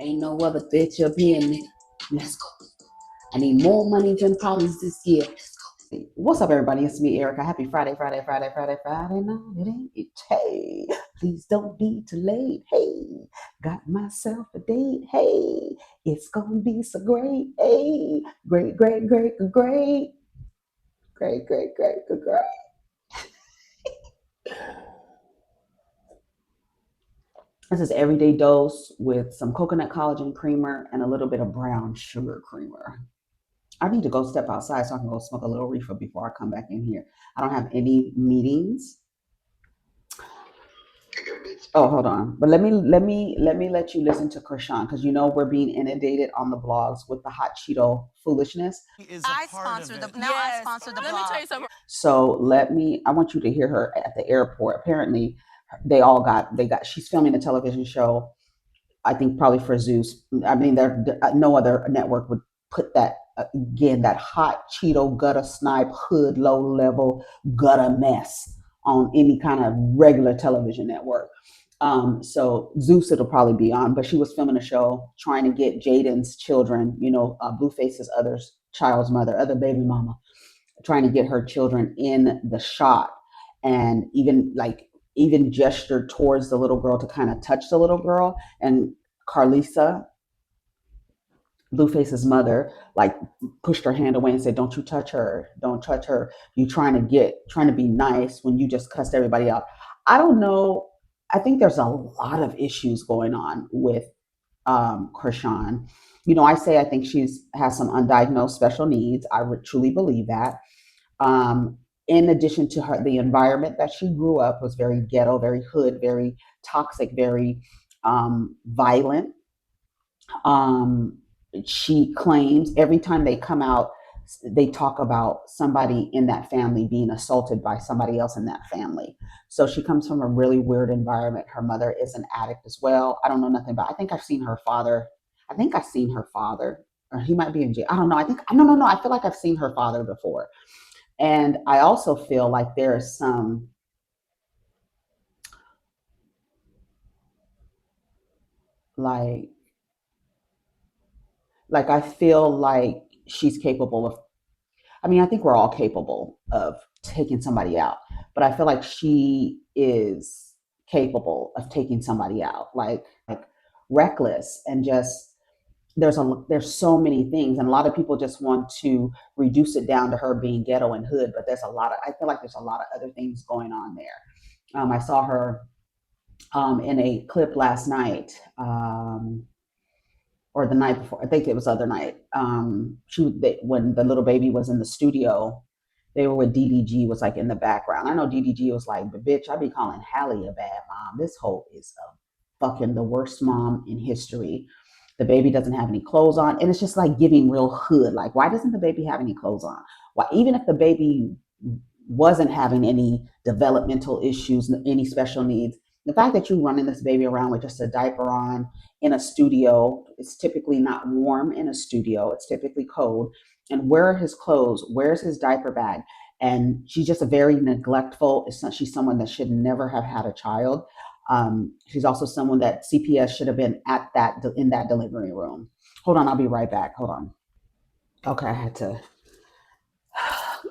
Ain't no other bitch up here. Let's go. I need more money than problems this year. What's up, everybody? It's me, Erica. Happy Friday, Friday, Friday, Friday, Friday night. It ain't it. Hey, please don't be too late. Hey, got myself a date. Hey, it's gonna be so great. Hey, great, great, great, great, great, great, great, great. This is everyday dose with some coconut collagen creamer and a little bit of brown sugar creamer. I need to go step outside so I can go smoke a little reefer before I come back in here. I don't have any meetings. Oh, hold on. But let you listen to Chrisean because you know we're being inundated on the blogs with the Hot-Cheeto foolishness. I sponsor the blog. So I want you to hear her at the airport. Apparently, she's filming a television show. I think probably for Zeus. I mean, no other network would put that again, that hot Cheeto gutter snipe hood low level gutter mess on any kind of regular television network. So Zeus it'll probably be on, but she was filming a show trying to get Jaden's children, Blueface's child's mother, other baby mama, trying to get her children in the shot, and even gestured towards the little girl to kind of touch the little girl, and Carlisa, Blueface's mother, like pushed her hand away and said, "Don't you touch her! Don't touch her! You trying to be nice when you just cussed everybody out." I don't know. I think there's a lot of issues going on with Chrisean. I think has some undiagnosed special needs. I would truly believe that. In addition to the environment that she grew up was very ghetto, very hood, very toxic, very violent. She claims every time they come out, they talk about somebody in that family being assaulted by somebody else in that family. So she comes from a really weird environment. Her mother is an addict as well. I don't know nothing about. I think I've seen her father. Or he might be in jail. I don't know. I think no. I feel like I've seen her father before, and I also feel like there is some like I feel like she's capable of. I mean, I think we're all capable of taking somebody out, but I feel like she is capable of taking somebody out, like reckless, and just there's so many things, and a lot of people just want to reduce it down to her being ghetto and hood, but I feel like there's a lot of other things going on there. I saw her in a clip last night. Or the night before. I think it was the other night. When the little baby was in the studio, they were with DDG was like in the background. I know DDG was like, but bitch, I be calling Hallie a bad mom. This hoe is fucking the worst mom in history. The baby doesn't have any clothes on, and it's just like giving real hood. Like, why doesn't the baby have any clothes on? Why, even if the baby wasn't having any developmental issues, any special needs, the fact that you running this baby around with just a diaper on in a studio, it's typically not warm in a studio, it's typically cold. And where are his clothes? Where's his diaper bag? And she's just a very neglectful. She's someone that should never have had a child. She's also someone that CPS should have been in that delivery room. Hold on, I'll be right back. Hold on. Okay, I had to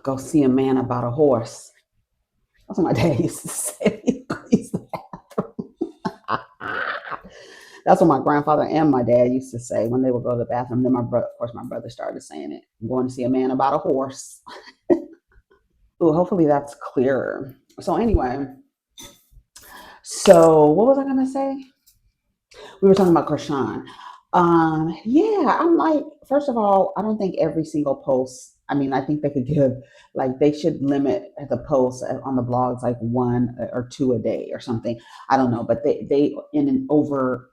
go see a man about a horse. That's what my dad used to say. That's what my grandfather and my dad used to say when they would go to the bathroom. Then of course, my brother started saying it. I'm going to see a man about a horse. Ooh, hopefully that's clearer. So anyway, what was I gonna say? We were talking about Chrisean. Yeah, I'm like, first of all, I don't think every single post. I mean, I think they could give, like, they should limit the posts on the blogs like one or two a day or something. I don't know, but they in an over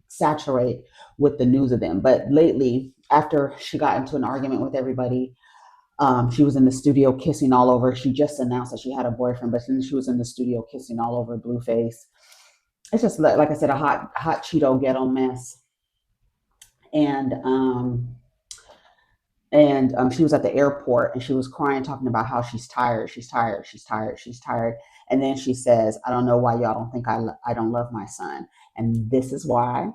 saturate with the news of them. But lately, after she got into an argument with everybody, she was in the studio kissing all over. She just announced that she had a boyfriend, but then she was in the studio kissing all over Blueface. It's just like I said, a hot Cheeto ghetto mess. And she was at the airport and she was crying, talking about how she's tired. And then she says, "I don't know why y'all don't think I don't love my son." And this is why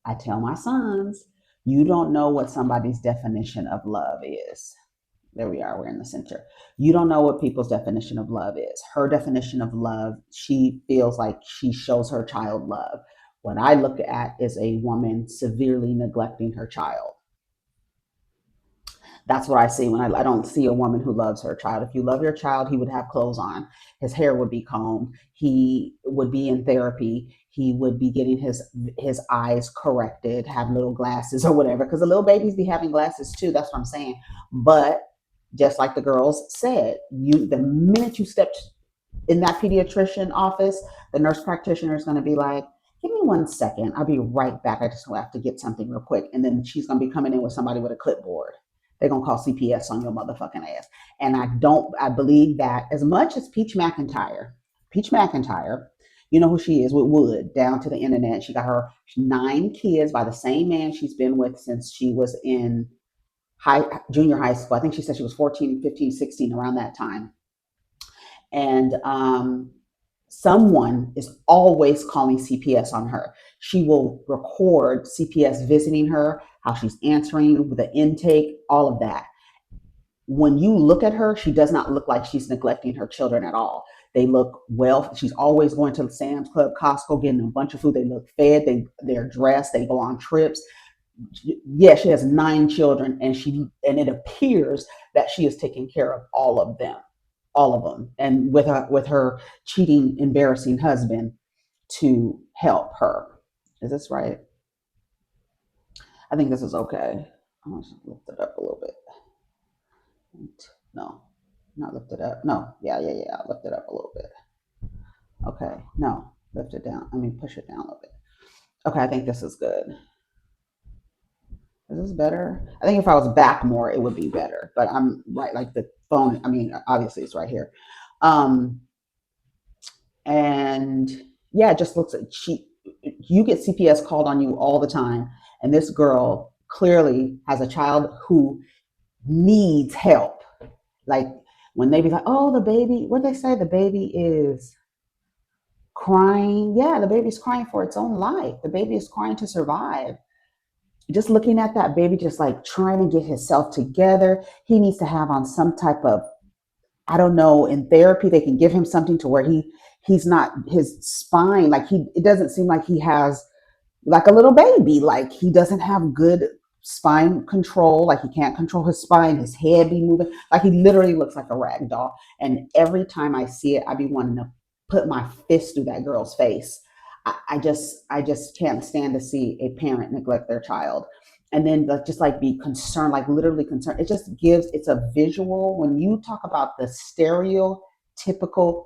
I tell my sons, you don't know what somebody's definition of love is. There we are, we're in the center. You don't know what people's definition of love is. Her definition of love, she feels like she shows her child love. What I look at is a woman severely neglecting her child. That's what I see when I don't see a woman who loves her child. If you love your child, he would have clothes on. His hair would be combed. He would be in therapy. He would be getting his eyes corrected, have little glasses or whatever. Because the little babies be having glasses too. That's what I'm saying. But just like the girls said, the minute you step in that pediatrician office, the nurse practitioner is going to be like, give me 1 second. I'll be right back. I just have to get something real quick. And then she's going to be coming in with somebody with a clipboard. They're going to call CPS on your motherfucking ass. And I believe that as much as Peach McIntyre, you know who she is with Wood, down to the internet. She got her 9 kids by the same man she's been with since she was in junior high school. I think she said she was 14, 15, 16, around that time. And someone is always calling CPS on her. She will record CPS visiting her, how she's answering, the intake, all of that. When you look at her, she does not look like she's neglecting her children at all. They look well. She's always going to Sam's Club, Costco, getting a bunch of food. They look fed. They're dressed. They go on trips. Yeah, she has 9 children, and it appears that she is taking care of all of them, and with her cheating, embarrassing husband to help her. Is this right? I think this is okay. I'm gonna lift it up a little bit. No, not lift it up. No, yeah. Lift it up a little bit. Okay, no, lift it down. I mean, push it down a little bit. Okay, I think this is good. Is this better? I think if I was back more, it would be better. But I'm right, like the phone. I mean, obviously it's right here. Um, and yeah, it just looks like you get CPS called on you all the time, and this girl clearly has a child who needs help. Like when they be like, oh, the baby, what they say, the baby is crying. Yeah, the baby's crying for its own life. The baby is crying to survive. Just looking at that baby, just like trying to get himself together. He needs to have on some type of, I don't know, in therapy, they can give him something to where he's not, his spine, like it doesn't seem like he has, like a little baby, like he doesn't have good spine control, like he can't control his spine, his head be moving, like he literally looks like a rag doll. And every time I see it, I be wanting to put my fist through that girl's face. I just can't stand to see a parent neglect their child, and then just like be concerned, like literally concerned. It's a visual. When you talk about the stereotypical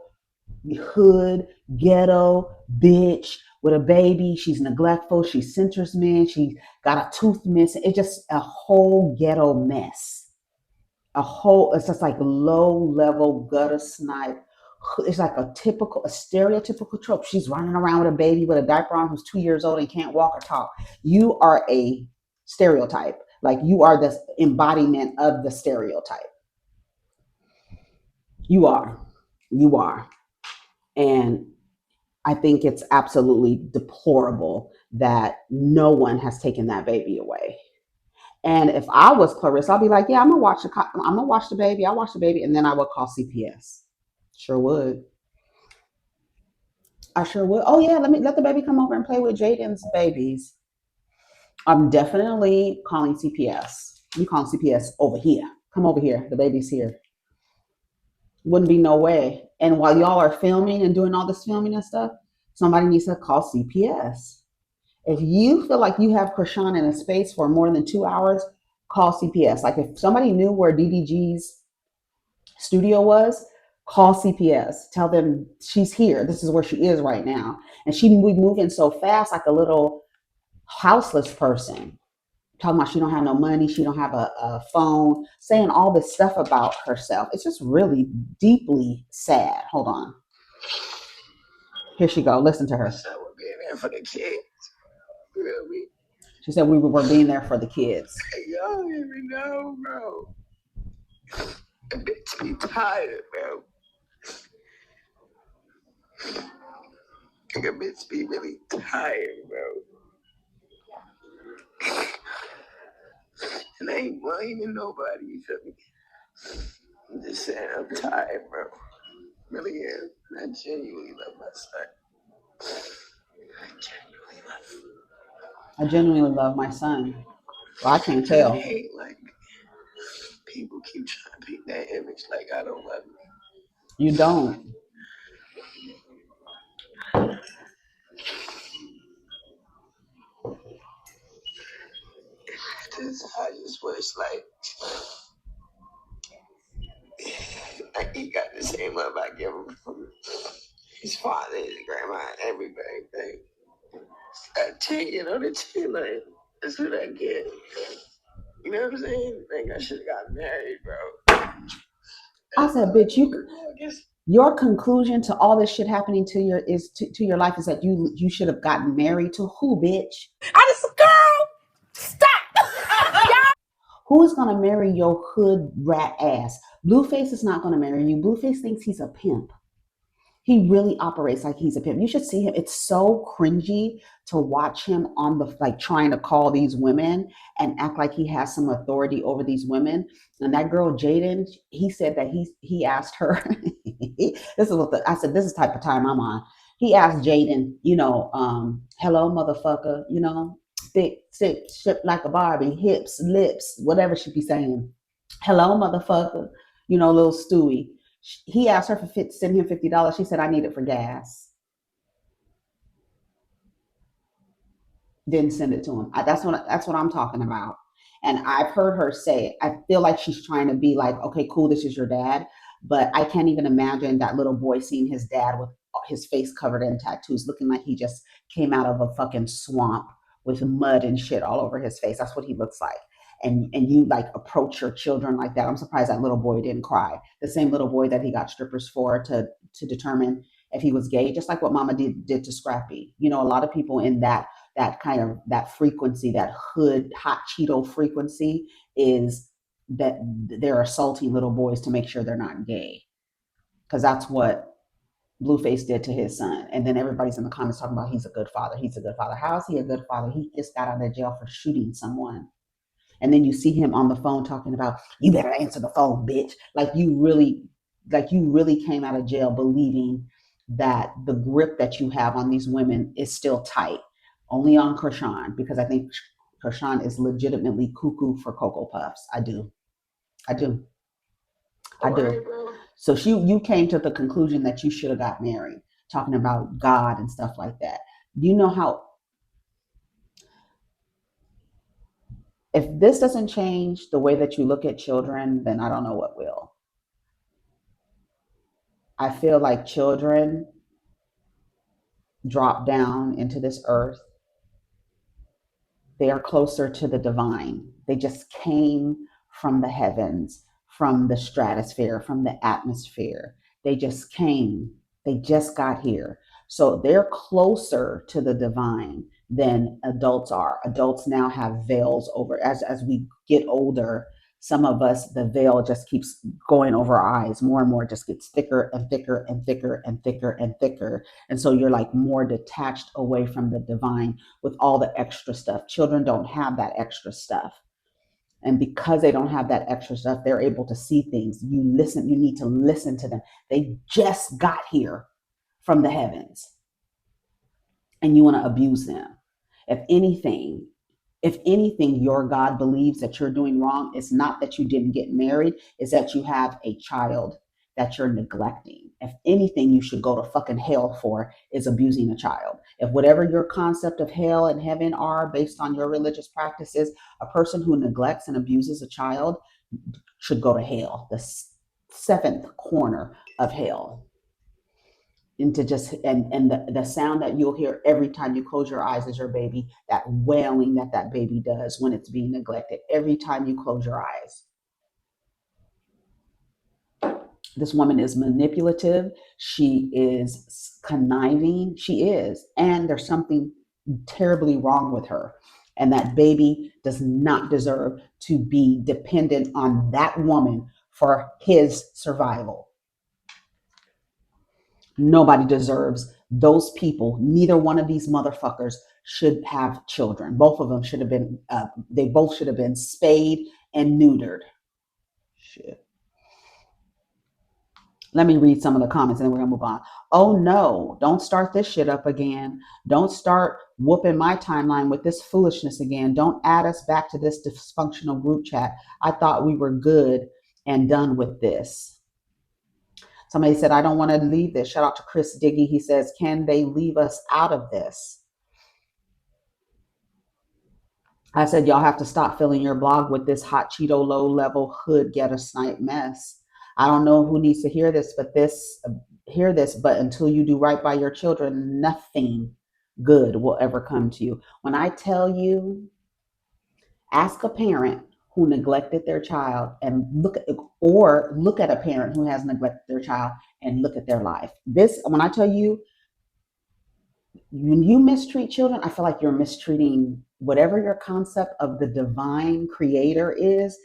hood ghetto bitch with a baby, she's neglectful, she's centers man, she got a tooth missing. It's just a whole ghetto mess. It's just like low level gutter snipe. It's like a stereotypical trope. She's running around with a baby with a diaper on who's 2 years old and can't walk or talk. You are a stereotype. Like you are the embodiment of the stereotype. You are. You are. And I think it's absolutely deplorable that no one has taken that baby away. And if I was Clarissa, I'd be like, yeah, I'm gonna watch the baby. I'll watch the baby, and then I would call CPS. Sure would. I sure would. Oh yeah, let the baby come over and play with Jaden's babies. I'm definitely calling CPS. You calling CPS over here? Come over here. The baby's here. Wouldn't be no way. And while y'all are filming and doing all this filming and stuff, somebody needs to call CPS. If you feel like you have Chrisean in a space for more than 2 hours, call CPS. Like if somebody knew where DDG's studio was, call CPS. Tell them she's here. This is where she is right now. And she be moving so fast, like a little houseless person. Talking about she don't have no money, she don't have a phone, saying all this stuff about herself. It's just really deeply sad. Hold on. Here she go. Listen to her. So we're being there for the kids. Really? She said we were being there for the kids. Y'all don't even know, bro. A bitch be tired, bro. Like a bitch be really tired, bro. ain't blaming nobody, you feel me? I'm just saying, I'm tired, bro. Really am. I genuinely love my son. I genuinely love my son. Well, I can't I tell. hate, like, people keep trying to paint that image like I don't love him. You don't. I just wish, like he got the same love I give him from his father, his grandma, everybody. I take it on the chin, like, that's what I get. You know what I'm saying? I think I should have got married, bro. I said, bitch, your conclusion to all this shit happening to your life is that you should have gotten married to who, bitch? I just, girl, stop. Who's gonna marry your hood rat ass? Blueface is not gonna marry you. Blueface thinks he's a pimp. He really operates like he's a pimp. You should see him. It's so cringy to watch him on the like trying to call these women and act like he has some authority over these women. And that girl Jaden, he said that he asked her. This is what I said. This is the type of time I'm on. He asked Jaden, hello, motherfucker, thick, shaped like a Barbie, hips, lips, whatever she be saying. Hello, motherfucker, little Stewie. He asked her send him $50. She said, I need it for gas. Didn't send it to him. That's what I'm talking about. And I've heard her say, I feel like she's trying to be like, okay, cool, this is your dad. But I can't even imagine that little boy seeing his dad with his face covered in tattoos, looking like he just came out of a fucking swamp with mud and shit all over his face. That's what he looks like. And you like approach your children like that. I'm surprised that little boy didn't cry. The same little boy that he got strippers for to determine if he was gay, just like what Mama did to Scrappy. A lot of people in that kind of that frequency, that hood Hot-Cheeto frequency, is that they're assaulting little boys to make sure they're not gay, because that's what Blueface did to his son. And then everybody's in the comments talking about he's a good father. He's a good father. How is he a good father? He just got out of jail for shooting someone. And then you see him on the phone talking about, you better answer the phone, bitch. Like you really came out of jail believing that the grip that you have on these women is still tight. Only on Chrisean, because I think Chrisean is legitimately cuckoo for Cocoa Puffs. I do. So you came to the conclusion that you should have got married, talking about God and stuff like that. You know how, if this doesn't change the way that you look at children, then I don't know what will. I feel like children drop down into this earth. They are closer to the divine. They just came from the heavens, from the stratosphere, from the atmosphere. They just came. They just got here. So they're closer to the divine than adults are. Adults now have veils over. As we get older, some of us, the veil just keeps going over our eyes. More and more just gets thicker and thicker and thicker and thicker and thicker. And so you're like more detached away from the divine with all the extra stuff. Children don't have that extra stuff. And because they don't have that extra stuff, they're able to see things. You need to listen to them. They just got here from the heavens and you want to abuse them. If anything, your God believes that you're doing wrong. It's not that you didn't get married, it's that you have a child that you're neglecting. If anything, you should go to fucking hell for is abusing a child. If whatever your concept of hell and heaven are based on your religious practices, a person who neglects and abuses a child should go to hell, the seventh corner of hell. Into just and the sound that you'll hear every time you close your eyes as your baby, that wailing that baby does when it's being neglected, every time you close your eyes. This woman is manipulative. She is conniving. She is. And there's something terribly wrong with her. And that baby does not deserve to be dependent on that woman for his survival. Nobody deserves those people. Neither one of these motherfuckers should have children. Both of them should have been, they both should have been spayed and neutered. Shit. Let me read some of the comments and then we're gonna move on. Oh no, don't start this shit up again. Don't start whooping my timeline with this foolishness again. Don't add us back to this dysfunctional group chat. I thought we were good and done with this. Somebody said, I don't want to leave this. Shout out to Chris Diggy. He says, can they leave us out of this? I said, y'all have to stop filling your blog with this Hot-Cheeto low level hood get a snipe mess. I don't know who needs to hear this, but until you do right by your children, nothing good will ever come to you. When I tell you, ask a parent who neglected their child and look at a parent who has neglected their child and look at their life. This, when I tell you, when you mistreat children, I feel like you're mistreating whatever your concept of the divine creator is.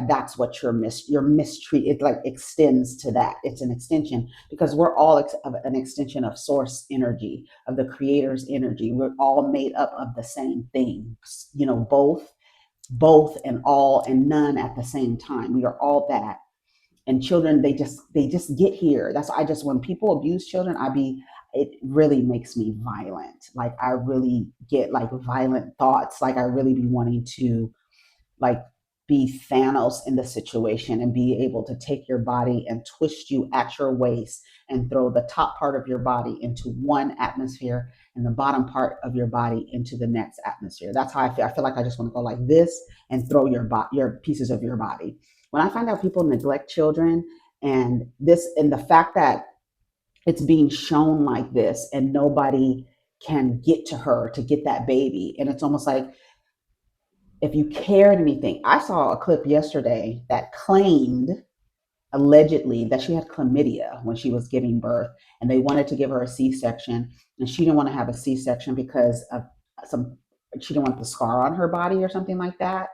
That's what you're mistreat. It like extends to that. It's an extension because we're all an extension of source energy, of the creator's energy. We're all made up of the same thing. You know, both and all and none at the same time. We are all that. And children, they just get here. That's why when people abuse children, it really makes me violent. Like I really get like violent thoughts. Like I really be wanting to like be Thanos in the situation and be able to take your body and twist you at your waist and throw the top part of your body into one atmosphere and the bottom part of your body into the next atmosphere. That's how I feel. I feel like I just want to go like this and throw your pieces of your body. When I find out people neglect children and the fact that it's being shown like this and nobody can get to her to get that baby, and it's almost like if you cared anything. I saw a clip yesterday that claimed allegedly that she had chlamydia when she was giving birth and they wanted to give her a C-section and she didn't want to have a C-section because of she didn't want the scar on her body or something like that,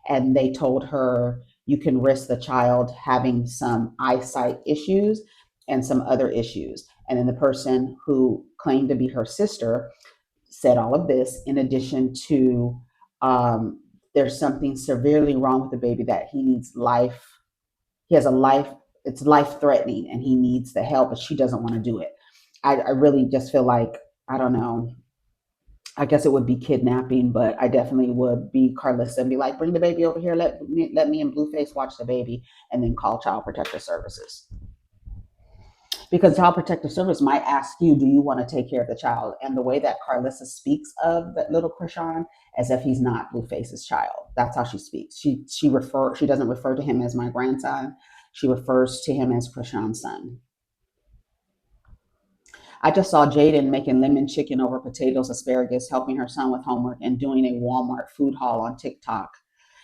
and they told her you can risk the child having some eyesight issues and some other issues. And then the person who claimed to be her sister said all of this in addition to there's something severely wrong with the baby that he needs life. He has a life, it's life threatening and he needs the help, but she doesn't want to do it. I really just feel like, I don't know, I guess it would be kidnapping, but I definitely would be Carlissa and be like, bring the baby over here, let me and Blueface watch the baby, and then call Child Protective Services. Because Child Protective Service might ask you, do you want to take care of the child? And the way that Carlissa speaks of that little Chrisean, as if he's not Blueface's child. That's how she speaks. She doesn't refer to him as my grandson. She refers to him as Chrisean's son. I just saw Jaden making lemon chicken over potatoes, asparagus, helping her son with homework, and doing a Walmart food haul on TikTok.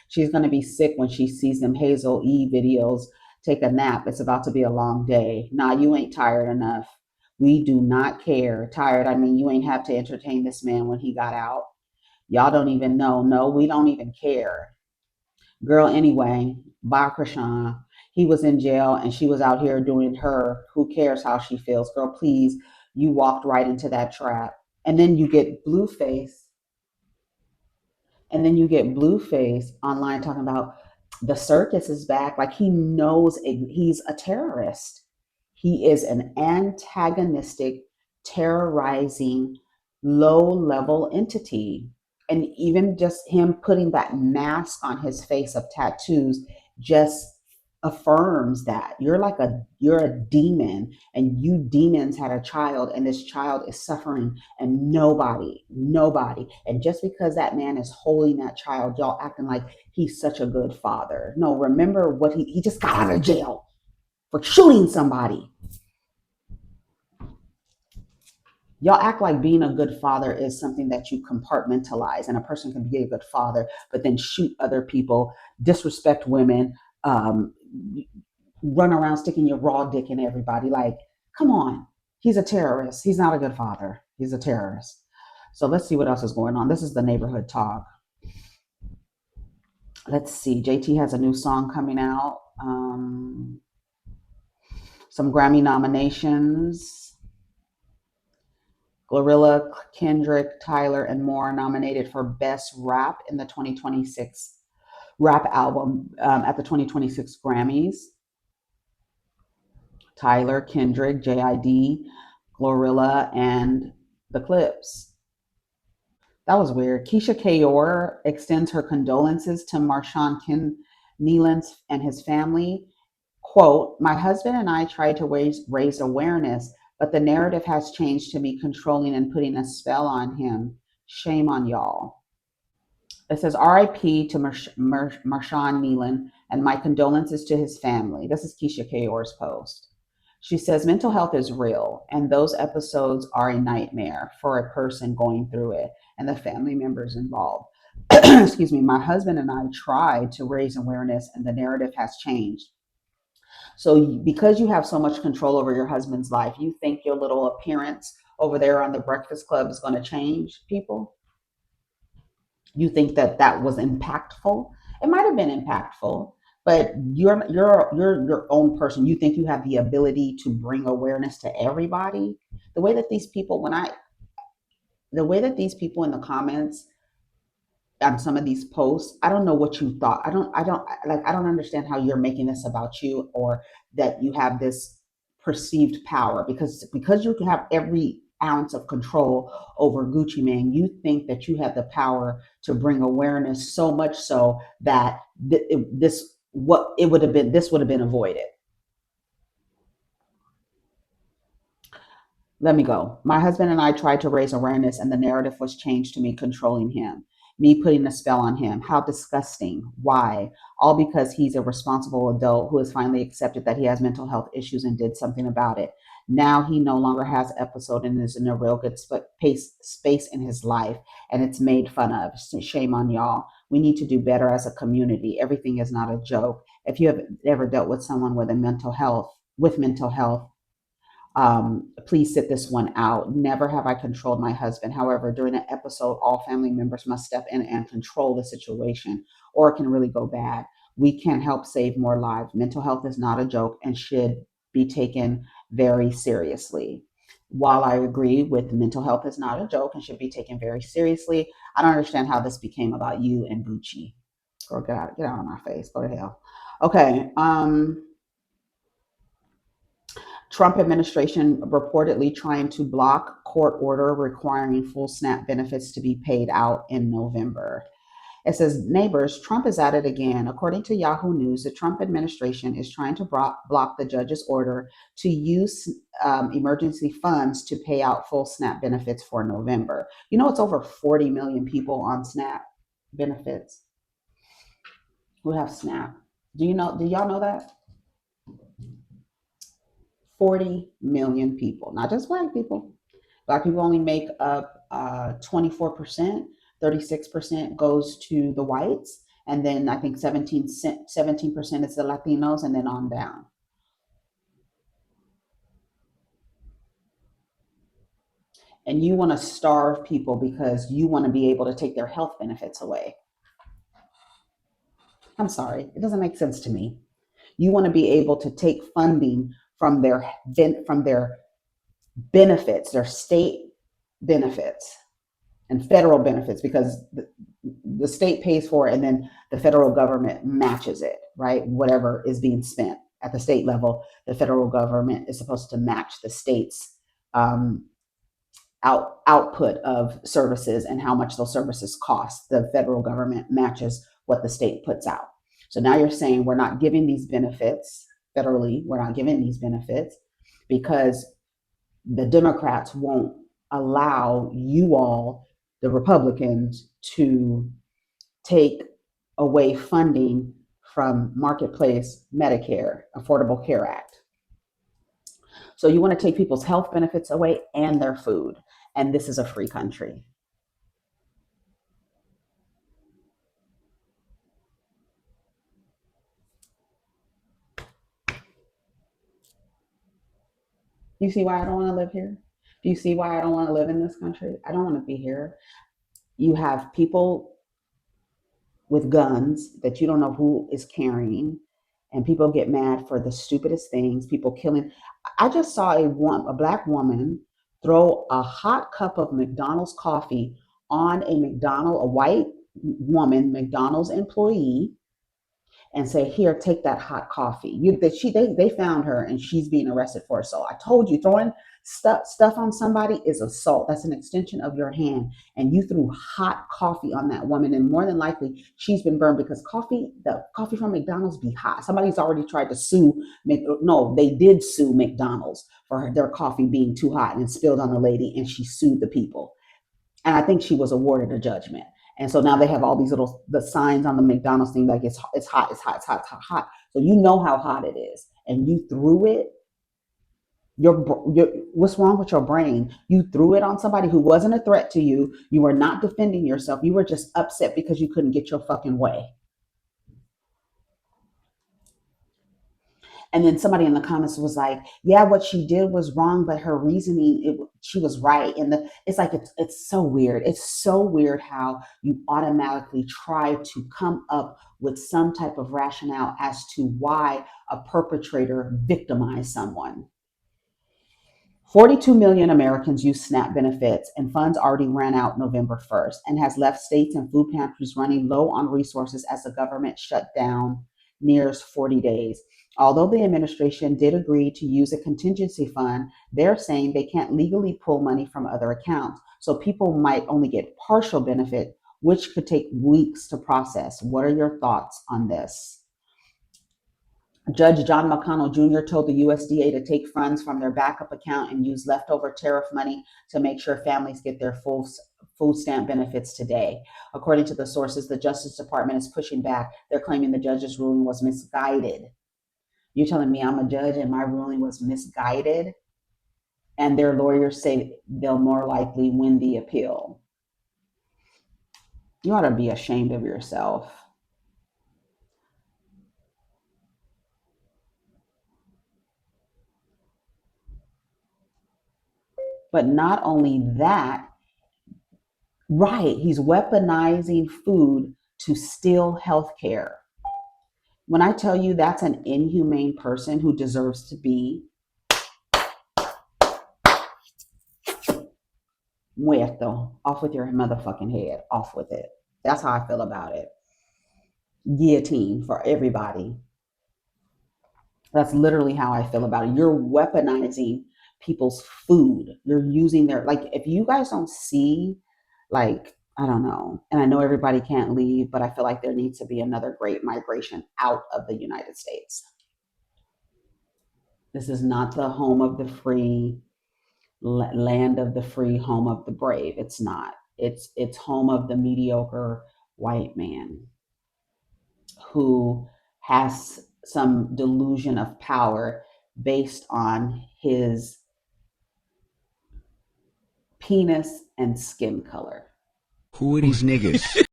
She's going to be sick when she sees them Hazel E videos. Take a nap. It's about to be a long day. Nah, you ain't tired enough. We do not care. Tired, I mean, you ain't have to entertain this man when he got out. Y'all don't even know. No, we don't even care. Girl, anyway, bye, Chrisean. He was in jail and she was out here doing her. Who cares how she feels? Girl, please, you walked right into that trap. And then you get Blueface. And then you get Blueface online talking about the circus is back. Like he knows he's a terrorist. He is an antagonistic, terrorizing, low level entity. And even just him putting that mask on his face of tattoos just affirms that you're a demon, and you demons had a child and this child is suffering and nobody, and just because that man is holding that child, y'all acting like he's such a good father. No, remember what he just got out of jail for shooting somebody. Y'all act like being a good father is something that you compartmentalize, and a person can be a good father but then shoot other people, disrespect women, um, run around sticking your raw dick in everybody. Like, come on. He's a terrorist. He's not a good father. He's a terrorist. So let's see what else is going on. This is the neighborhood talk. Let's see. JT has a new song coming out. Some Grammy nominations. Glorilla, Kendrick, Tyler, and more nominated for Best Rap in the 2026 rap album at the 2026 Grammys. Tyler, Kendrick, JID, Glorilla, and the Clips. That was weird. Keisha Kayor extends her condolences to Marshawn Nealon and his family. Quote, my husband and I tried to raise awareness, but the narrative has changed to me controlling and putting a spell on him. Shame on y'all. It says RIP to Marshawn Nealon and my condolences to his family. This is Keisha Kayor's post. She says mental health is real, and those episodes are a nightmare for a person going through it and the family members involved. Excuse me, my husband and I tried to raise awareness, and the narrative has changed. So, because you have so much control over your husband's life, you think your little appearance over there on the Breakfast Club is going to change people? You think that that was impactful? It might have been impactful, but you're your own person. You think you have the ability to bring awareness to everybody. The way that these people, the way that these people in the comments on some of these posts, I don't know what you thought. I don't understand how you're making this about you, or that you have this perceived power, because you can have every ounce of control over Gucci Mane. You think that you have the power to bring awareness, so much so that this would have been avoided. Let me go. My husband and I tried to raise awareness, and the narrative was changed to me controlling him, me putting a spell on him. How disgusting. Why? All because he's a responsible adult who has finally accepted that he has mental health issues and did something about it. Now he no longer has episode and is in a real good space in his life, and it's made fun of. Shame on y'all. We need to do better as a community. Everything is not a joke. If you have ever dealt with someone with mental health, please sit this one out. Never have I controlled my husband. However, during an episode, all family members must step in and control the situation, or it can really go bad. We can help save more lives. Mental health is not a joke and should be taken very seriously. While I agree with mental health is not a joke and should be taken very seriously, I don't understand how this became about you and Gucci. Girl, get out of my face. Go to hell. Okay. Trump administration reportedly trying to block court order requiring full SNAP benefits to be paid out in November. It says, neighbors, Trump is at it again. According to Yahoo News, the Trump administration is trying to block the judge's order to use emergency funds to pay out full SNAP benefits for November. You know, it's over 40 million people on SNAP benefits who have SNAP. Do y'all know that? 40 million people, not just black people. Black people only make up 24%, 36% goes to the whites, and then I think 17% is the Latinos, and then on down. And you want to starve people because you want to be able to take their health benefits away. I'm sorry, it doesn't make sense to me. You want to be able to take funding from their benefits, their state benefits, and federal benefits, because the state pays for it and then the federal government matches it, right? Whatever is being spent at the state level, the federal government is supposed to match the state's um, output of services and how much those services cost. The federal government matches what the state puts out. So now you're saying we're not giving these benefits federally, we're not giving these benefits because the Democrats won't allow you all, the Republicans, to take away funding from Marketplace Medicare, Affordable Care Act. So you want to take people's health benefits away and their food. And this is a free country. Do you see why I don't want to live here? Do you see why I don't want to live in this country? I don't want to be here. You have people with guns that you don't know who is carrying, and people get mad for the stupidest things. People killing. I just saw a black woman throw a hot cup of McDonald's coffee on a white woman, McDonald's employee, and say, "Here, take that hot coffee." They found her and she's being arrested for assault. I told you, throwing stuff on somebody is assault. That's an extension of your hand, and you threw hot coffee on that woman, and more than likely she's been burned because the coffee from McDonald's be hot. Somebody's already tried to sue. No, they did sue McDonald's for their coffee being too hot and it spilled on the lady, and she sued the people. And I think she was awarded a judgment. And so now they have all these little the signs on the McDonald's thing like it's hot, it's hot, it's hot, it's hot, hot. So you know how hot it is, and you threw it. Your what's wrong with your brain? You threw it on somebody who wasn't a threat to you. You were not defending yourself. You were just upset because you couldn't get your fucking way. And then somebody in the comments was like, "Yeah, what she did was wrong, but her reasoning, she was right." And it's like it's so weird. It's so weird how you automatically try to come up with some type of rationale as to why a perpetrator victimized someone. 42 million Americans use SNAP benefits, and funds already ran out November 1st, and has left states and food pantries running low on resources as the government shutdown nears 40 days. Although the administration did agree to use a contingency fund, they're saying they can't legally pull money from other accounts. So people might only get partial benefit, which could take weeks to process. What are your thoughts on this? Judge John McConnell Jr. told the USDA to take funds from their backup account and use leftover tariff money to make sure families get their full food stamp benefits today. According to the sources, the Justice Department is pushing back. They're claiming the judge's ruling was misguided. You're telling me I'm a judge and my ruling was misguided? And their lawyers say they'll more likely win the appeal. You ought to be ashamed of yourself. But not only that, right, he's weaponizing food to steal health care. When I tell you that's an inhumane person who deserves to be muerto, off with your motherfucking head, off with it. That's how I feel about it. Guillotine for everybody. That's literally how I feel about it. You're weaponizing people's food. You're using their, like, if you guys don't see, like, I don't know. And I know everybody can't leave, but I feel like there needs to be another great migration out of the United States. This is not the home of the free, land of the free, home of the brave. It's not. It's home of the mediocre white man who has some delusion of power based on his penis and skin color. Who are these niggas?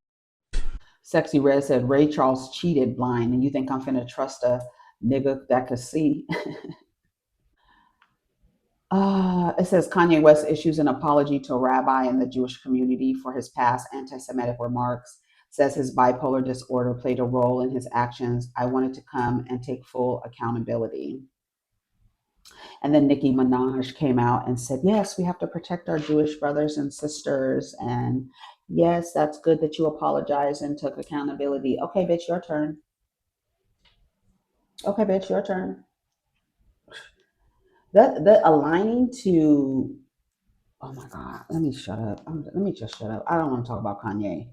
Sexy Red said Ray Charles cheated blind, and you think I'm finna trust a nigga that could see? It says Kanye West issues an apology to a rabbi in the Jewish community for his past anti-Semitic remarks. Says his bipolar disorder played a role in his actions. I wanted to come and take full accountability. And then Nicki Minaj came out and said, yes, we have to protect our Jewish brothers and sisters. And yes, that's good that you apologized and took accountability. Okay, bitch, your turn. Okay, bitch, your turn. The aligning to, oh my God, let me shut up. Let me just shut up. I don't want to talk about Kanye.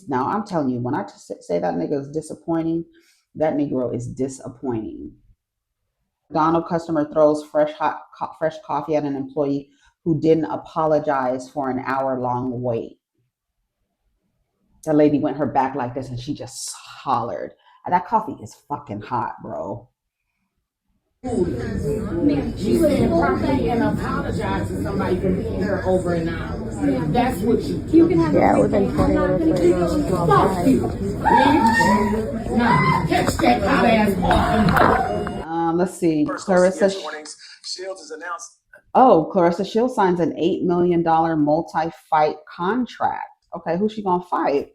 Now, I'm telling you, when I say that nigga is disappointing, that Negro is disappointing. McDonald's customer throws fresh coffee at an employee who didn't apologize for an hour-long wait. The lady went her back like this and she just hollered. That coffee is fucking hot, bro. She was improperly and apologized to somebody for being there over an hour. That's what you can have. Yeah, within 20 minutes later. Fuck you. Nah, catch that hot ass. Let's see. Clarissa Shields has announced. Oh, Clarissa Shields signs an $8 million multi-fight contract. Okay, who's she gonna fight?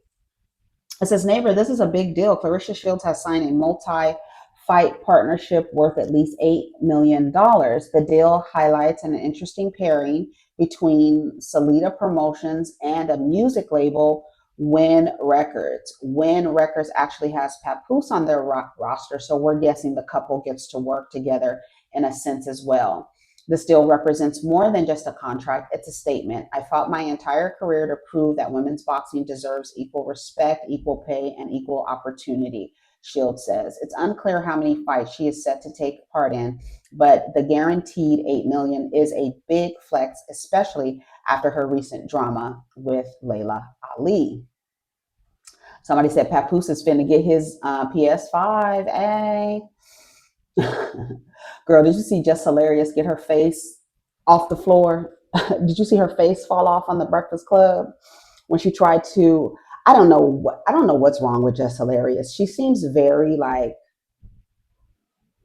It says, neighbor, this is a big deal. Clarissa Shields has signed a multi-fight partnership worth at least $8 million. The deal highlights an interesting pairing between Salida Promotions and a music label Win Records actually has Papoose on their roster, so we're guessing the couple gets to work together in a sense as well. This deal represents more than just a contract, it's a statement. I fought my entire career to prove that women's boxing deserves equal respect, equal pay, and equal opportunity, Shield says. It's unclear how many fights she is set to take part in, but the guaranteed $8 million is a big flex, especially after her recent drama with Layla Ali. Somebody said Papoose is finna get his PS5. Hey. Girl, did you see Just Hilarious get her face off the floor? Did you see her face fall off on the Breakfast Club when she tried to? I don't know what's wrong with Just Hilarious. She seems very like,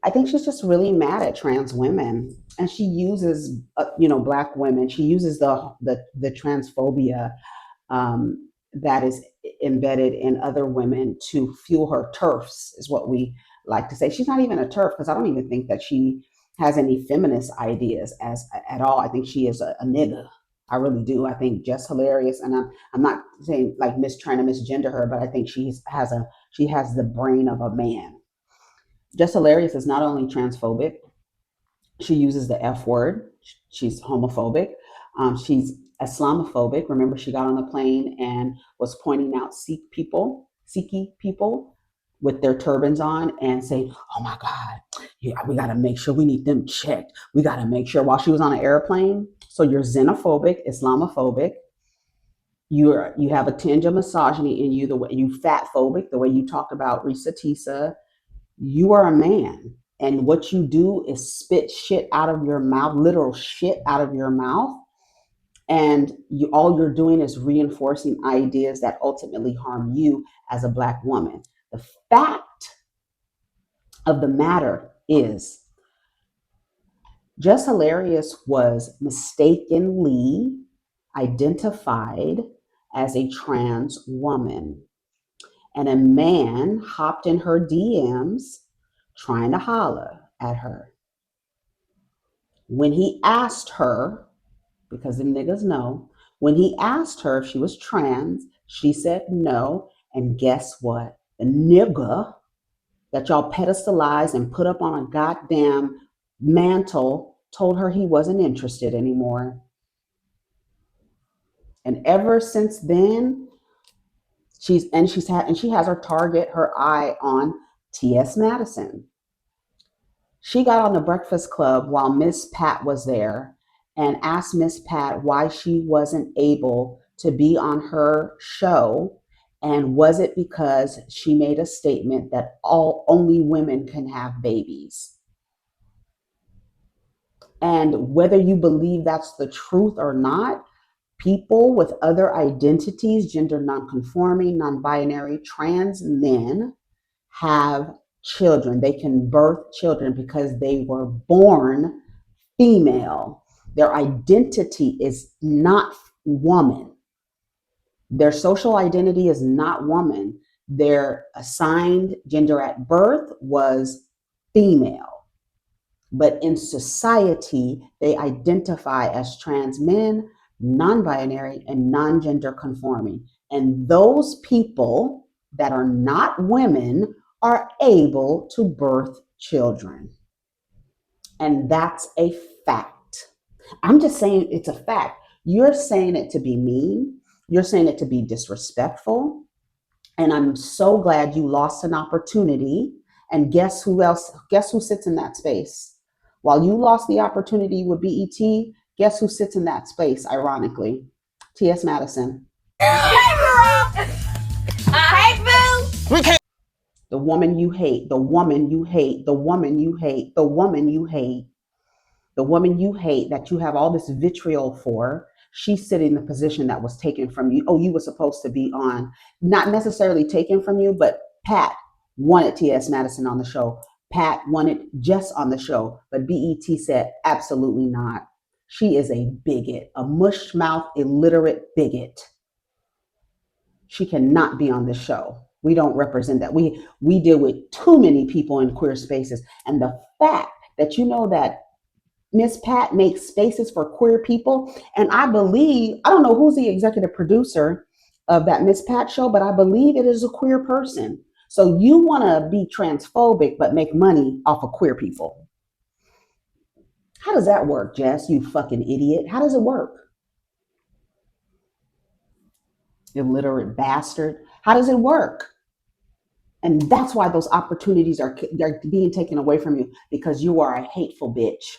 I think she's just really mad at trans women, and she uses Black women. She uses the transphobia that is embedded in other women to fuel her turfs, is what we like to say. She's not even a turf, because I don't even think that she has any feminist ideas at all. I think she is a nigga. I really do. I think Jess Hilarious, and I'm not saying like trying to misgender her, but I think she has the brain of a man. Jess Hilarious is not only transphobic, she uses the F word. She's homophobic. She's Islamophobic. Remember, she got on the plane and was pointing out Sikhi people with their turbans on and saying, "Oh my God, yeah, we got to make sure we need them checked. We got to make sure," while she was on an airplane. So you're xenophobic, Islamophobic. You have a tinge of misogyny in you. The way you fat phobic, the way you talked about Risa Tisa. You are a man, and what you do is spit shit out of your mouth, literal shit out of your mouth, and all you're doing is reinforcing ideas that ultimately harm you as a Black woman. The fact of the matter is, Jess Hilarious was mistakenly identified as a trans woman, and a man hopped in her DMs trying to holler at her. When he asked her, because the niggas know, when he asked her if she was trans, she said no. And guess what? The nigga that y'all pedestalized and put up on a goddamn mantle told her he wasn't interested anymore. And ever since then, she has her eye on T.S. Madison. She got on the Breakfast Club while Miss Pat was there and asked Miss Pat why she wasn't able to be on her show. And was it because she made a statement that only women can have babies? And whether you believe that's the truth or not, people with other identities, gender nonconforming, non-binary, trans men, have children. They can birth children because they were born female. Their identity is not woman. Their social identity is not woman. Their assigned gender at birth was female. But in society, they identify as trans men, non-binary, and non-gender conforming. And those people that are not women are able to birth children. And that's a fact. I'm just saying it's a fact. You're saying it to be mean. You're saying it to be disrespectful. And I'm so glad you lost an opportunity. And guess who sits in that space? While you lost the opportunity with BET, guess who sits in that space, ironically? T.S. Madison. The woman you hate, the woman you hate, the woman you hate, the woman you hate, the woman you hate that you have all this vitriol for, she's sitting in the position that was taken from you. Oh, you were supposed to be on, not necessarily taken from you, but Pat wanted T.S. Madison on the show. Pat wanted Jess on the show, but BET said absolutely not. She is a bigot, a mush-mouth, illiterate bigot. She cannot be on the show. We don't represent that. We deal with too many people in queer spaces. And the fact that you know that Miss Pat makes spaces for queer people, and I don't know who's the executive producer of that Miss Pat show, but I believe it is a queer person. So you want to be transphobic but make money off of queer people. How does that work, Jess? You fucking idiot. How does it work? Illiterate bastard. How does it work? And that's why those opportunities are being taken away from you, because you are a hateful bitch.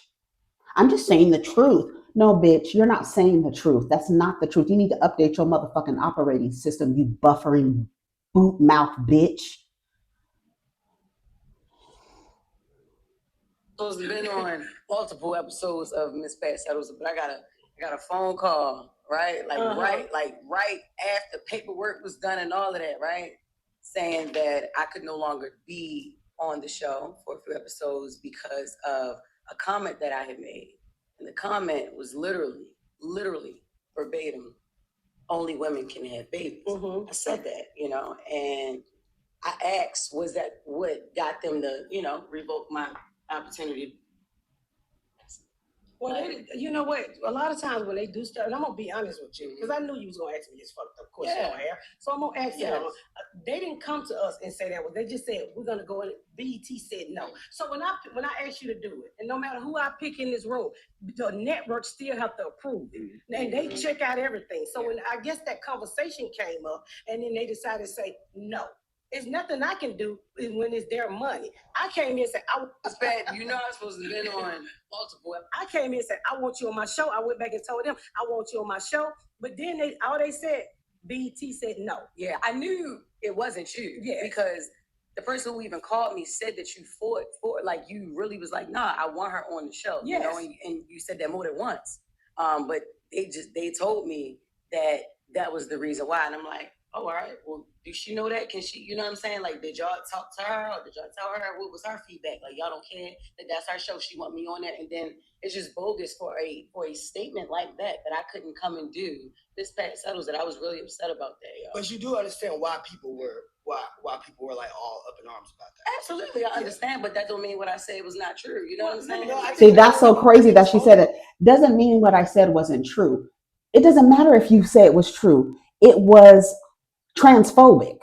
I'm just saying the truth. No, bitch, you're not saying the truth. That's not the truth. You need to update your motherfucking operating system, you buffering boot mouth bitch. Supposed to been on multiple episodes of Miss Pat Settles, but I got a phone call, right? Right after paperwork was done and all of that, right? Saying that I could no longer be on the show for a few episodes because of a comment that I had made. And the comment was literally verbatim, only women can have babies. I said that, and I asked, was that what got them to, revoke my opportunity? Well, you know what? A lot of times when they do stuff, and I'm gonna be honest with you, because I knew you was gonna ask me this fucked up question on air. So I'm gonna ask you. They didn't come to us and say that. They just said we're gonna go in. BET said no. So when I asked you to do it, and no matter who I pick in this room, the network still have to approve it, and they check out everything. So when I guess that conversation came up, and then they decided to say no. There's nothing I can do when it's their money. I came here and said, I'm supposed to be on multiple. I came here and said, I want you on my show. I went back and told them, I want you on my show. But then they said, BET said no. Yeah, I knew it wasn't you. Yeah. Because the person who even called me said that you fought for, like, you really was like, nah, I want her on the show. Yes. And you said that more than once. But they told me that was the reason why. And I'm like, oh, all right, well, does she know that? Can she, you know what I'm saying? Like, did y'all talk to her, or did y'all tell her what was her feedback? Like, y'all don't care that that's her show. She want me on that. And then it's just bogus for a statement like that I couldn't come and do. This Pat settles that I was really upset about that, y'all. But you do understand why people were like all up in arms about that. Absolutely, I understand, but that don't mean what I said was not true. You know what I'm saying? See, that's so crazy that she said it. Doesn't mean what I said wasn't true. It doesn't matter if you say it was true. It was transphobic,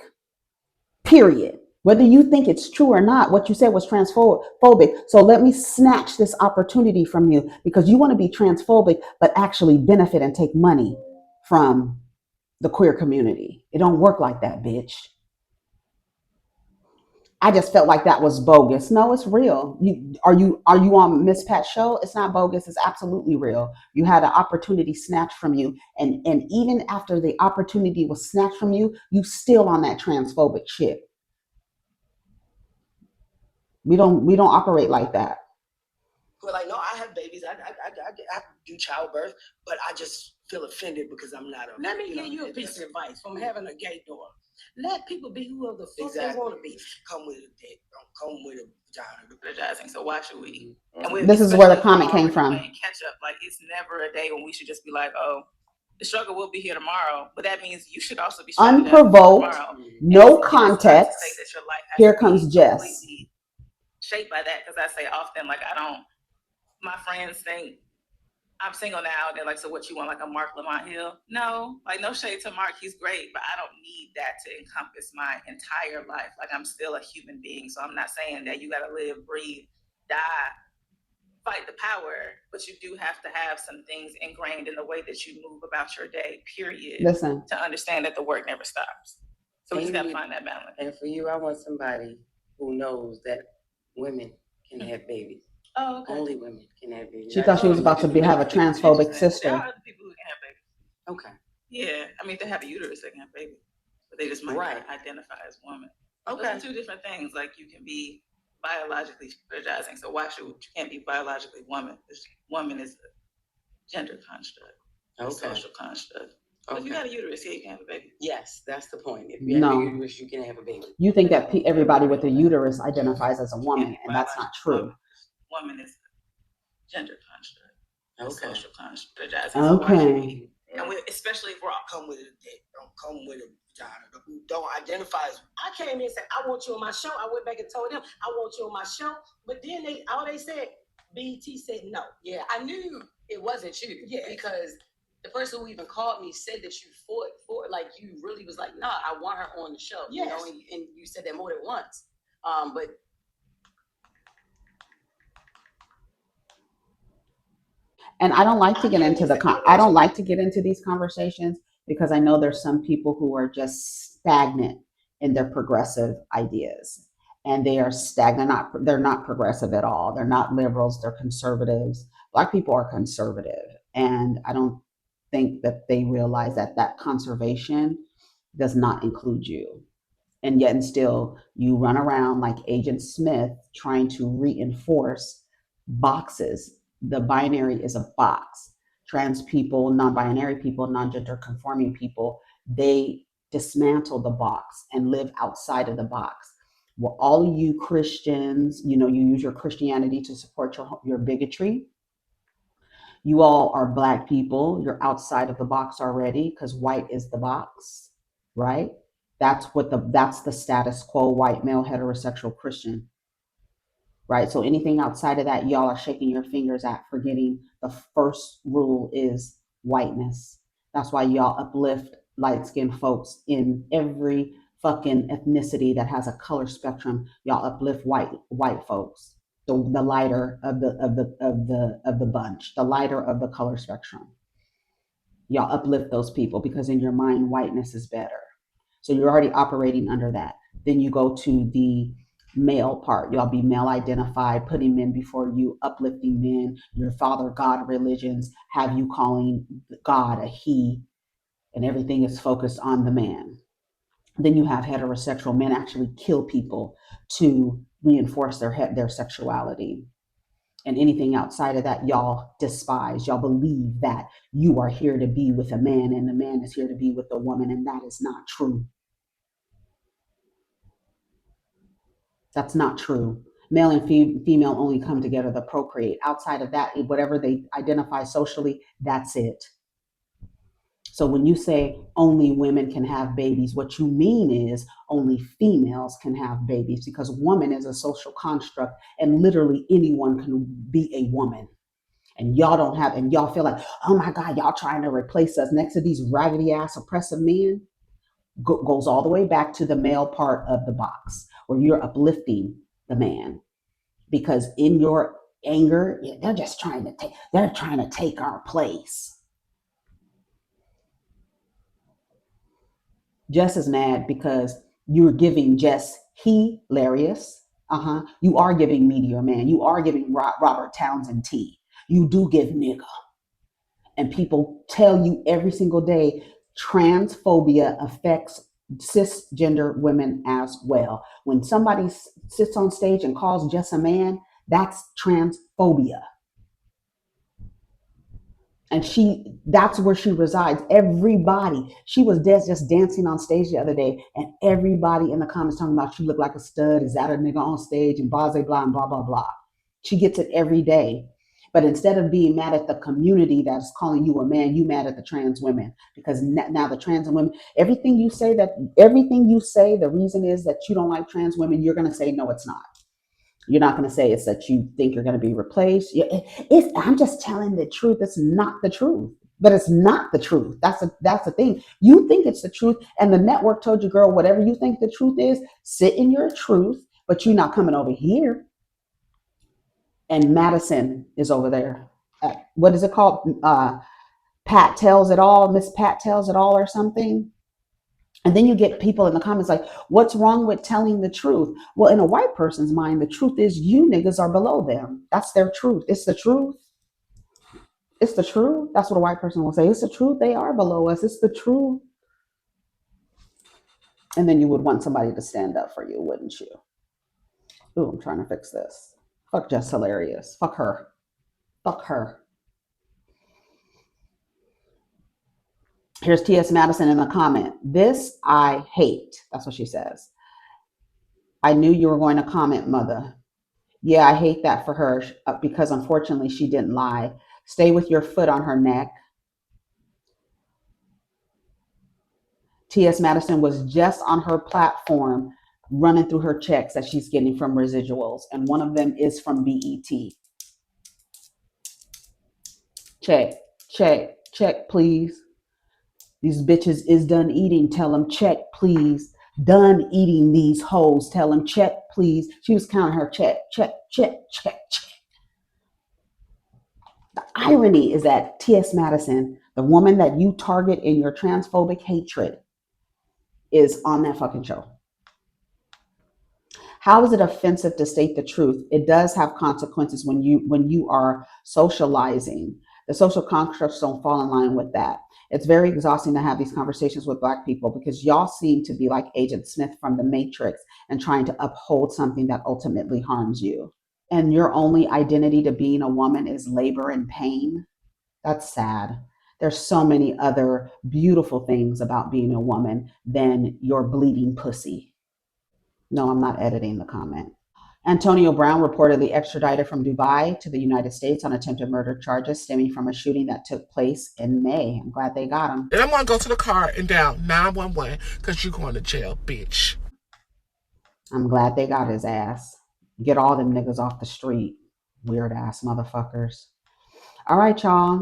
period. Whether you think it's true or not, what you said was transphobic. So let me snatch this opportunity from you, because you want to be transphobic but actually benefit and take money from the queer community. It don't work like that, bitch. I just felt like that was bogus. No, it's real. Are you on Miss Pat's show? It's not bogus. It's absolutely real. You had an opportunity snatched from you, and even after the opportunity was snatched from you, you still on that transphobic shit. We don't operate like that. We're like, no, I have babies. I do childbirth, but I just feel offended because I'm not a. Let me give you a piece of advice from having a gay daughter. Let people be whoever the fuck they want to be. Come with a dick. Don't come with a vagina. Apologizing. So why should we? This is where the comment came from. Catch up. Like, it's never a day when we should just be like, oh, the struggle will be here tomorrow. But that means you should also be unprovoked, no context. Here comes Jess. Shaped by that, because I say often, like, my friends think I'm single now, they're like, so what, you want like a Mark Lamont Hill? No, like, no shade to Mark, he's great, but I don't need that to encompass my entire life. Like, I'm still a human being, so I'm not saying that you gotta live, breathe, die, fight the power, but you do have to have some things ingrained in the way that you move about your day, period. Listen. To understand that the work never stops. So we just gotta find that balance. And for you, I want somebody who knows that women can have babies. Oh, okay. Only women can have babies. She thought she was about to have a transphobic sister. There are other people who can have babies. Okay. Yeah, I mean, if they have a uterus, they can have babies, but they just might not identify as woman. Okay. Those are two different things. Like, you can be biologically strategizing, so why should you can't be biologically woman? This woman is a gender construct, a social construct. So if you got a uterus, yeah, you can have a baby. Yes, that's the point. If you have a uterus, you can have a baby. You think that everybody with a uterus identifies as a woman, and that's not true. Woman is a gender construct, a social construct. Okay. And especially if we're all come with a dick, don't come with a vagina, don't identify as. I came in and said, I want you on my show. I went back and told them, I want you on my show. But then they said, BET said no. Yeah, I knew it wasn't you. Yeah. Because the person who even called me said that you fought for, like, you really was like, nah, I want her on the show. Yes. You know, and you said that more than once. But and I don't like to get into I don't like to get into these conversations because I know there's some people who are just stagnant in their progressive ideas, and they are stagnant. They're not progressive at all. They're not liberals. They're conservatives. Black people are conservative, and I don't think that they realize that that conservation does not include you. And yet and still you run around like Agent Smith trying to reinforce boxes. The binary is a box. Trans people, non-binary people, non-gender conforming people, they dismantle the box and live outside of the box. Well, all of you Christians, you know, you use your Christianity to support your bigotry. You all are Black people. You're outside of the box already because white is the box, right? That's the status quo, white male heterosexual Christian, right? So anything outside of that, y'all are shaking your fingers at, forgetting the first rule is whiteness. That's why y'all uplift light-skinned folks in every fucking ethnicity that has a color spectrum. Y'all uplift white folks, the lighter of the bunch, the lighter of the color spectrum. Y'all uplift those people because in your mind, whiteness is better. So you're already operating under that. Then you go to the male part. Y'all be male identified, putting men before you, uplifting men. Your father God religions have you calling God a he, and everything is focused on the man. Then you have heterosexual men actually kill people to reinforce their sexuality. And anything outside of that, y'all despise. Y'all believe that you are here to be with a man and the man is here to be with a woman, and that is not true. That's not true. Male and female only come together to procreate. Outside of that, whatever they identify socially, that's it. So when you say only women can have babies, what you mean is only females can have babies, because woman is a social construct and literally anyone can be a woman. And y'all don't have, and y'all feel like, oh my God, y'all trying to replace us next to these raggedy ass oppressive men. Goes all the way back to the male part of the box where you're uplifting the man, because in your anger, they're trying to take our place. Jess is mad because you're giving Jess hilarious. You are giving Meteor Man. You are giving Robert Townsend tea. You do give nigga. And people tell you every single day, transphobia affects cisgender women as well. When somebody sits on stage and calls Jess a man, that's transphobia. And that's where she resides. Everybody, she was just dancing on stage the other day, and everybody in the comments talking about she looked like a stud, is that a nigga on stage, and blah, blah, blah, blah, blah. She gets it every day. But instead of being mad at the community that's calling you a man, you mad at the trans women, because now the trans women, everything you say, the reason is that you don't like trans women, you're going to say, no, it's not. You're not going to say it's that you think you're going to be replaced. I'm just telling the truth. It's not the truth, but it's not the truth. That's the thing. You think it's the truth, and the network told you, girl, whatever you think the truth is, sit in your truth, but you're not coming over here. And Madison is over there. What is it called? Pat tells it all. Miss Pat tells it all, or something. And then you get people in the comments like, what's wrong with telling the truth? Well, in a white person's mind, the truth is you niggas are below them. That's their truth. It's the truth. It's the truth. That's what a white person will say. It's the truth. They are below us. It's the truth. And then you would want somebody to stand up for you, wouldn't you? Ooh, I'm trying to fix this. Fuck Jess Hilarious. Fuck her. Fuck her. Here's T.S. Madison in the comment. This I hate. That's what she says. I knew you were going to comment, mother. Yeah, I hate that for her because unfortunately she didn't lie. Stay with your foot on her neck. T.S. Madison was just on her platform running through her checks that she's getting from residuals, and one of them is from BET. Check, check, check, please. These bitches is done eating. Tell them check, please. Done eating these hoes. Tell them check, please. She was counting her check, check, check, check, check. The irony is that T.S. Madison, the woman that you target in your transphobic hatred, is on that fucking show. How is it offensive to state the truth? It does have consequences when you are socializing. The social constructs don't fall in line with that. It's very exhausting to have these conversations with Black people because y'all seem to be like Agent Smith from the Matrix and trying to uphold something that ultimately harms you. And your only identity to being a woman is labor and pain. That's sad. There's so many other beautiful things about being a woman than your bleeding pussy. No, I'm not editing the comment. Antonio Brown reportedly extradited from Dubai to the United States on attempted murder charges stemming from a shooting that took place in May. I'm glad they got him. And I'm going to go to the car and dial 911 because you're going to jail, bitch. I'm glad they got his ass. Get all them niggas off the street. Weird ass motherfuckers. All right, y'all.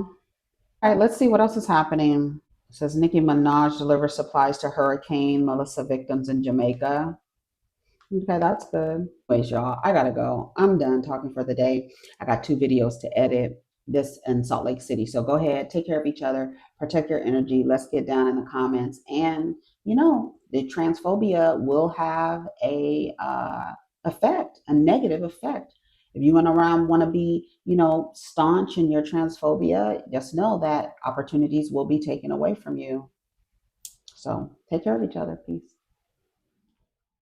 All right, let's see what else is happening. It says Nicki Minaj delivers supplies to Hurricane Melissa victims in Jamaica. Okay, that's good. Anyways, y'all, I gotta go. I'm done talking for the day. I got 2 videos to edit, this in Salt Lake City. So go ahead, take care of each other, protect your energy. Let's get down in the comments. And the transphobia will have a effect, a negative effect. If you want to be, staunch in your transphobia, just know that opportunities will be taken away from you. So take care of each other. Peace.